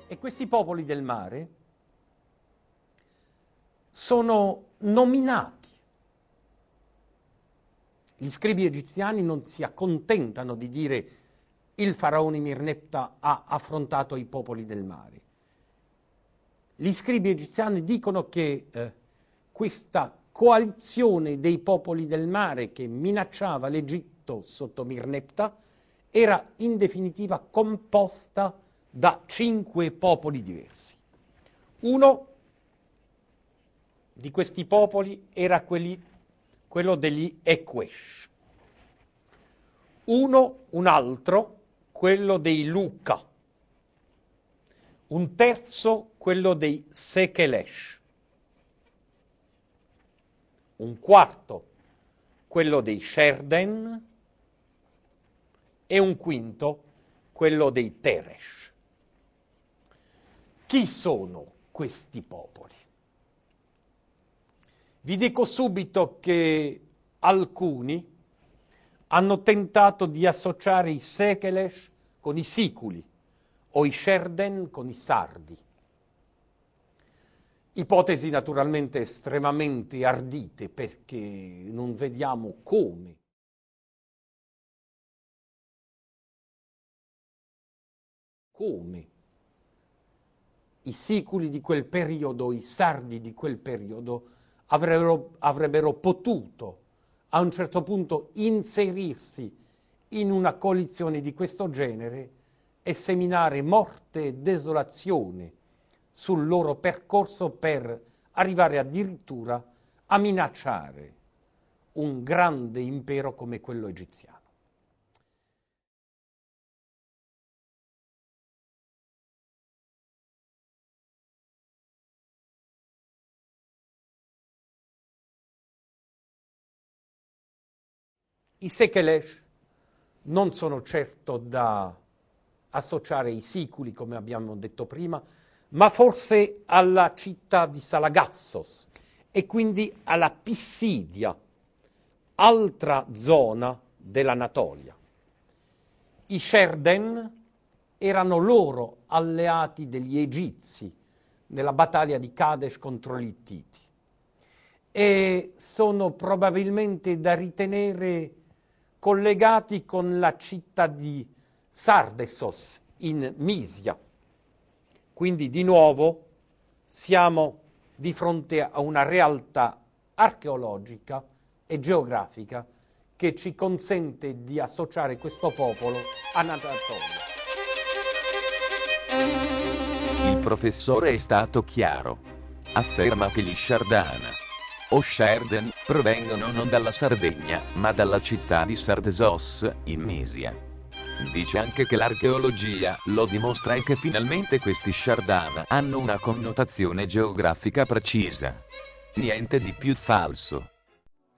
E questi popoli del mare sono nominati. Gli scribi egiziani non si accontentano di dire il faraone Mirnepta ha affrontato i popoli del mare. Gli scribi egiziani dicono che questa coalizione dei popoli del mare che minacciava l'Egitto sotto Mirnepta era in definitiva composta da 5 popoli diversi. Uno di questi popoli era quello degli Equesh, un altro quello dei Luca, un terzo quello dei Sekelesh, un quarto quello dei Sherden e un quinto quello dei Teresh. Chi sono questi popoli? Vi dico subito che alcuni hanno tentato di associare i Sekelesh con i Siculi o i Sherden con i Sardi. Ipotesi naturalmente estremamente ardite, perché non vediamo come i Siculi di quel periodo, i Sardi di quel periodo avrebbero potuto a un certo punto inserirsi in una coalizione di questo genere e seminare morte e desolazione sul loro percorso per arrivare addirittura a minacciare un grande impero come quello egiziano. I Sekelesh non sono certo da associare ai Siculi, come abbiamo detto prima, ma forse alla città di Salagassos e quindi alla Pissidia, altra zona dell'Anatolia. I Sherden erano loro alleati degli Egizi nella battaglia di Kadesh contro gli Ittiti e sono probabilmente da ritenere collegati con la città di Sardessos in Misia. Quindi di nuovo siamo di fronte a una realtà archeologica e geografica che ci consente di associare questo popolo all'Anatolia. Il professore è stato chiaro. Afferma che gli Shardana o Sherden provengono non dalla Sardegna, ma dalla città di Sardessos, in Misia. Dice anche che l'archeologia lo dimostra e che finalmente questi Shardana hanno una connotazione geografica precisa. Niente di più falso.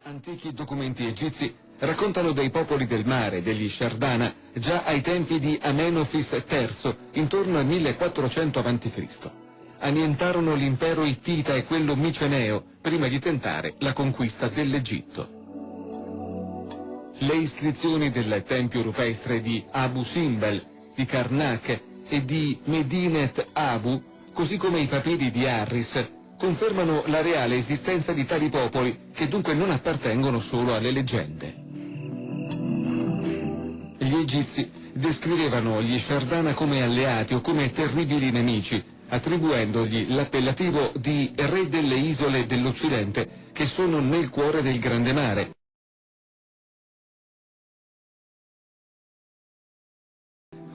Antichi documenti egizi raccontano dei popoli del mare, degli Shardana, già ai tempi di Amenofis III, intorno al 1400 a.C. Annientarono l'impero ittita e quello miceneo prima di tentare la conquista dell'Egitto. Le iscrizioni del tempio rupestre di Abu Simbel, di Karnak e di Medinet Abu, così come i papiri di Harris, confermano la reale esistenza di tali popoli, che dunque non appartengono solo alle leggende. Gli egizi descrivevano gli Shardana come alleati o come terribili nemici, attribuendogli l'appellativo di re delle isole dell'Occidente, che sono nel cuore del Grande Mare.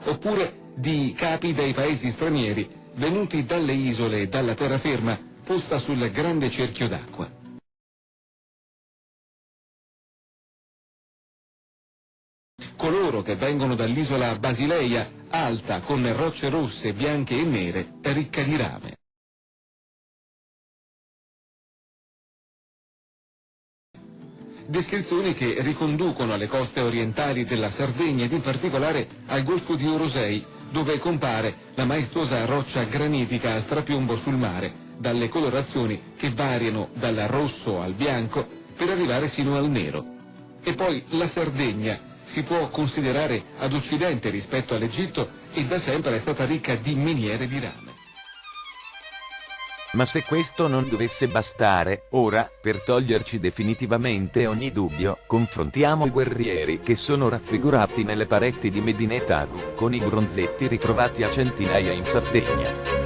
Oppure di capi dei paesi stranieri, venuti dalle isole e dalla terraferma, posta sul grande cerchio d'acqua. Coloro che vengono dall'isola Basileia, alta, con rocce rosse, bianche e nere, ricca di rame. Descrizioni che riconducono alle coste orientali della Sardegna ed in particolare al golfo di Orosei, dove compare la maestosa roccia granitica a strapiombo sul mare, dalle colorazioni che variano dal rosso al bianco per arrivare sino al nero. E poi la Sardegna si può considerare ad occidente rispetto all'Egitto e da sempre è stata ricca di miniere di rame. Ma se questo non dovesse bastare, ora, per toglierci definitivamente ogni dubbio, confrontiamo i guerrieri che sono raffigurati nelle pareti di Medinet-Hagu, con i bronzetti ritrovati a centinaia in Sardegna.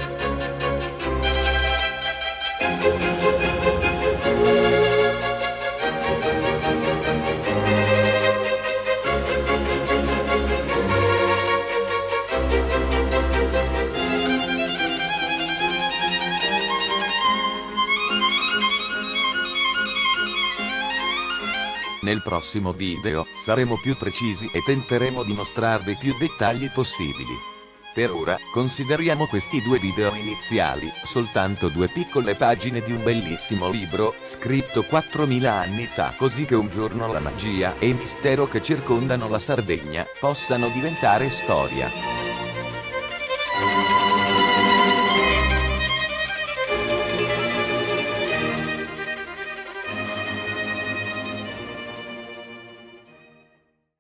Nel prossimo video, saremo più precisi e tenteremo di mostrarvi più dettagli possibili. Per ora, consideriamo questi due video iniziali, soltanto due piccole pagine di un bellissimo libro, scritto 4000 anni fa, così che un giorno la magia e il mistero che circondano la Sardegna, possano diventare storia.